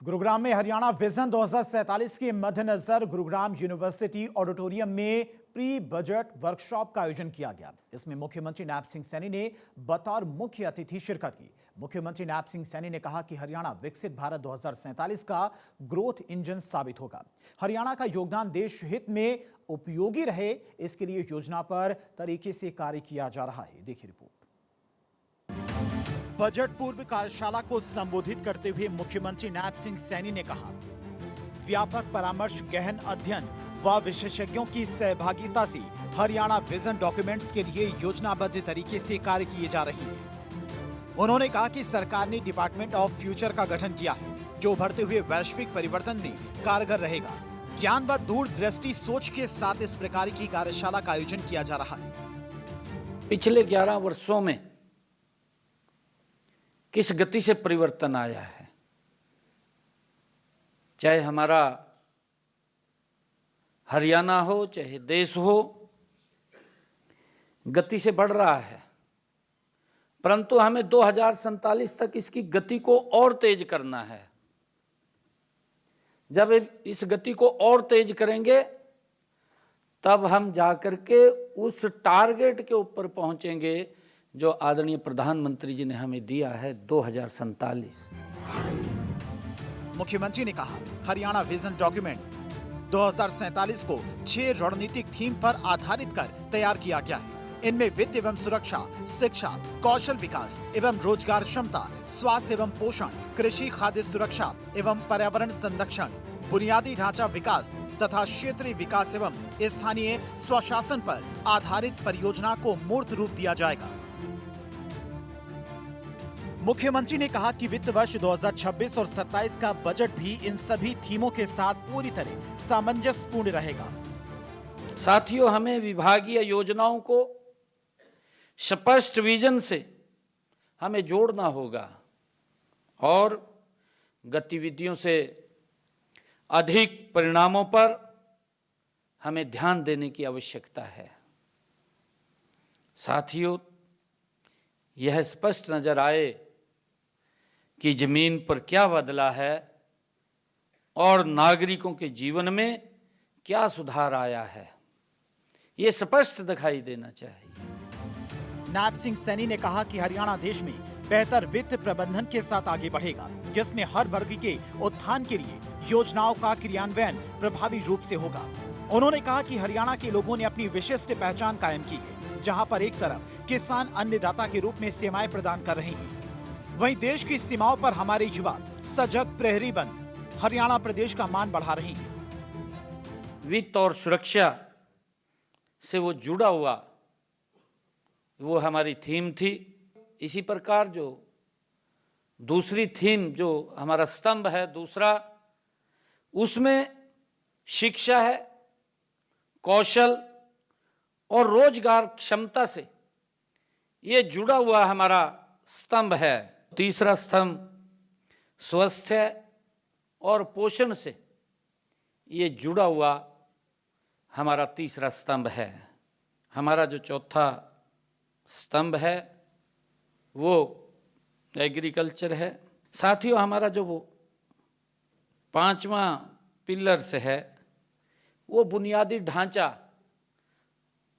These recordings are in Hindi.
गुरुग्राम में हरियाणा विजन 2047 के मद्देनजर गुरुग्राम यूनिवर्सिटी ऑडिटोरियम में प्री बजट वर्कशॉप का आयोजन किया गया। इसमें मुख्यमंत्री नायब सिंह सैनी ने बतौर मुख्य अतिथि शिरकत की। मुख्यमंत्री नायब सिंह सैनी ने कहा कि हरियाणा विकसित भारत 2047 का ग्रोथ इंजन साबित होगा। हरियाणा का योगदान देश हित में उपयोगी रहे, इसके लिए योजना पर तरीके से कार्य किया जा रहा है। देखिए रिपोर्ट। बजट पूर्व कार्यशाला को संबोधित करते हुए मुख्यमंत्री नायब सिंह सैनी ने कहा, व्यापक परामर्श, गहन अध्ययन व विशेषज्ञों की सहभागिता से हरियाणा विजन डॉक्यूमेंट्स के लिए योजनाबद्ध तरीके से कार्य किए जा रहे हैं। उन्होंने कहा कि सरकार ने डिपार्टमेंट ऑफ फ्यूचर का गठन किया है, जो उभरते हुए वैश्विक परिवर्तन में कारगर रहेगा। ज्ञान व दूरदृष्टि सोच के साथ इस प्रकार की कार्यशाला का आयोजन किया जा रहा है। पिछले 11 वर्षों में किस गति से परिवर्तन आया है, चाहे हमारा हरियाणा हो चाहे देश हो, गति से बढ़ रहा है। परंतु हमें 2047 तक इसकी गति को और तेज करना है। जब इस गति को और तेज करेंगे तब हम जाकर के उस टारगेट के ऊपर पहुंचेंगे जो आदरणीय प्रधानमंत्री जी ने हमें दिया है 2047। मुख्यमंत्री ने कहा, हरियाणा विजन डॉक्यूमेंट 2047 को 6 रणनीतिक थीम पर आधारित कर तैयार किया गया है। इनमें वित्त एवं सुरक्षा, शिक्षा, कौशल विकास एवं रोजगार क्षमता, स्वास्थ्य एवं पोषण, कृषि खाद्य सुरक्षा एवं पर्यावरण संरक्षण, बुनियादी ढांचा विकास तथा क्षेत्रीय विकास एवं स्थानीय स्वशासन पर आधारित परियोजना को मूर्त रूप दिया जाएगा। मुख्यमंत्री ने कहा कि वित्त वर्ष 2026 और 27 का बजट भी इन सभी थीमों के साथ पूरी तरह सामंजस्यपूर्ण रहेगा। साथियों, हमें विभागीय योजनाओं को स्पष्ट विजन से हमें जोड़ना होगा और गतिविधियों से अधिक परिणामों पर हमें ध्यान देने की आवश्यकता है। साथियों, यह स्पष्ट नजर आए कि जमीन पर क्या बदला है और नागरिकों के जीवन में क्या सुधार आया है, ये स्पष्ट दिखाई देना चाहिए। नायब सिंह सैनी ने कहा कि हरियाणा देश में बेहतर वित्त प्रबंधन के साथ आगे बढ़ेगा, जिसमें हर वर्ग के उत्थान के लिए योजनाओं का क्रियान्वयन प्रभावी रूप से होगा। उन्होंने कहा कि हरियाणा के लोगों ने अपनी विशिष्ट पहचान कायम की है, जहां पर एक तरफ किसान अन्नदाता के रूप में सेवाएं प्रदान कर रहे हैं, वहीं देश की सीमाओं पर हमारे युवा सजग प्रहरी बन हरियाणा प्रदेश का मान बढ़ा रहे हैं। वित्त और सुरक्षा से वो जुड़ा हुआ वो हमारी थीम थी। इसी प्रकार जो दूसरी थीम जो हमारा स्तंभ है दूसरा, उसमें शिक्षा है, कौशल और रोजगार क्षमता से ये जुड़ा हुआ हमारा स्तंभ है। तीसरा स्तंभ स्वास्थ्य और पोषण से ये जुड़ा हुआ हमारा तीसरा स्तंभ है। हमारा जो चौथा स्तंभ है वो एग्रीकल्चर है। साथियों, हमारा जो वो 5वां पिलर्स है वो बुनियादी ढांचा,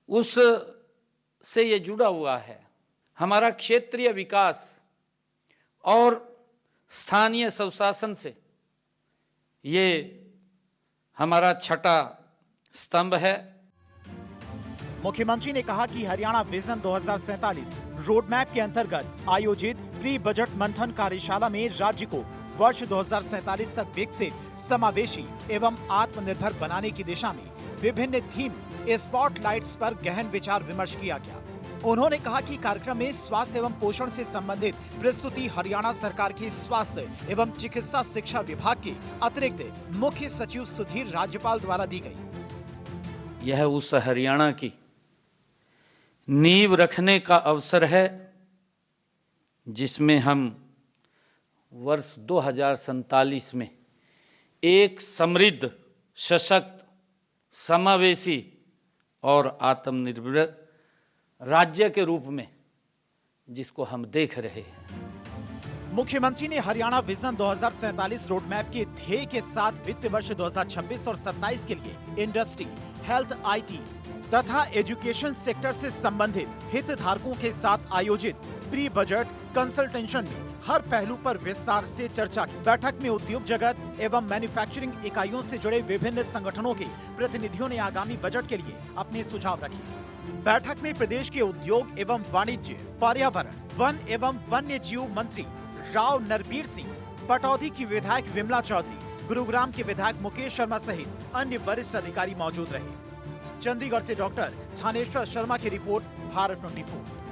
उस से ये जुड़ा हुआ है। हमारा क्षेत्रीय विकास और स्थानीय स्वशासन से ये हमारा छठा स्तंभ है। मुख्यमंत्री ने कहा कि हरियाणा विजन 2047 रोड मैप के अंतर्गत आयोजित प्री बजट मंथन कार्यशाला में राज्य को वर्ष 2047 तक विकसित, समावेशी एवं आत्मनिर्भर बनाने की दिशा में विभिन्न थीम स्पॉटलाइट्स पर गहन विचार विमर्श किया गया। उन्होंने कहा कि कार्यक्रम में स्वास्थ्य एवं पोषण से संबंधित प्रस्तुति हरियाणा सरकार के स्वास्थ्य एवं चिकित्सा शिक्षा विभाग के अतिरिक्त मुख्य सचिव सुधीर राज्यपाल द्वारा दी गई। यह उस हरियाणा की नींव रखने का अवसर है जिसमें हम वर्ष 2047 में एक समृद्ध, सशक्त, समावेशी और आत्मनिर्भर राज्य के रूप में जिसको हम देख रहे हैं। मुख्यमंत्री ने हरियाणा विजन 2047 रोड मैप के ध्येय के साथ वित्त वर्ष 2026 और 27 के लिए इंडस्ट्री, हेल्थ, आईटी तथा एजुकेशन सेक्टर से संबंधित हितधारकों के साथ आयोजित प्री बजट कंसल्टेशन में हर पहलू पर विस्तार से चर्चा की। बैठक में उद्योग जगत एवं मैन्युफैक्चरिंग इकाइयों से जुड़े विभिन्न संगठनों के प्रतिनिधियों ने आगामी बजट के लिए अपने सुझाव रखे। बैठक में प्रदेश के उद्योग एवं वाणिज्य, पर्यावरण, वन एवं वन्य जीव मंत्री राव नरबीर सिंह, पटौदी की विधायक विमला चौधरी, गुरुग्राम के विधायक मुकेश शर्मा सहित अन्य वरिष्ठ अधिकारी मौजूद रहे। चंडीगढ़ से डॉक्टर थानेश्वर शर्मा की रिपोर्ट, भारत 24।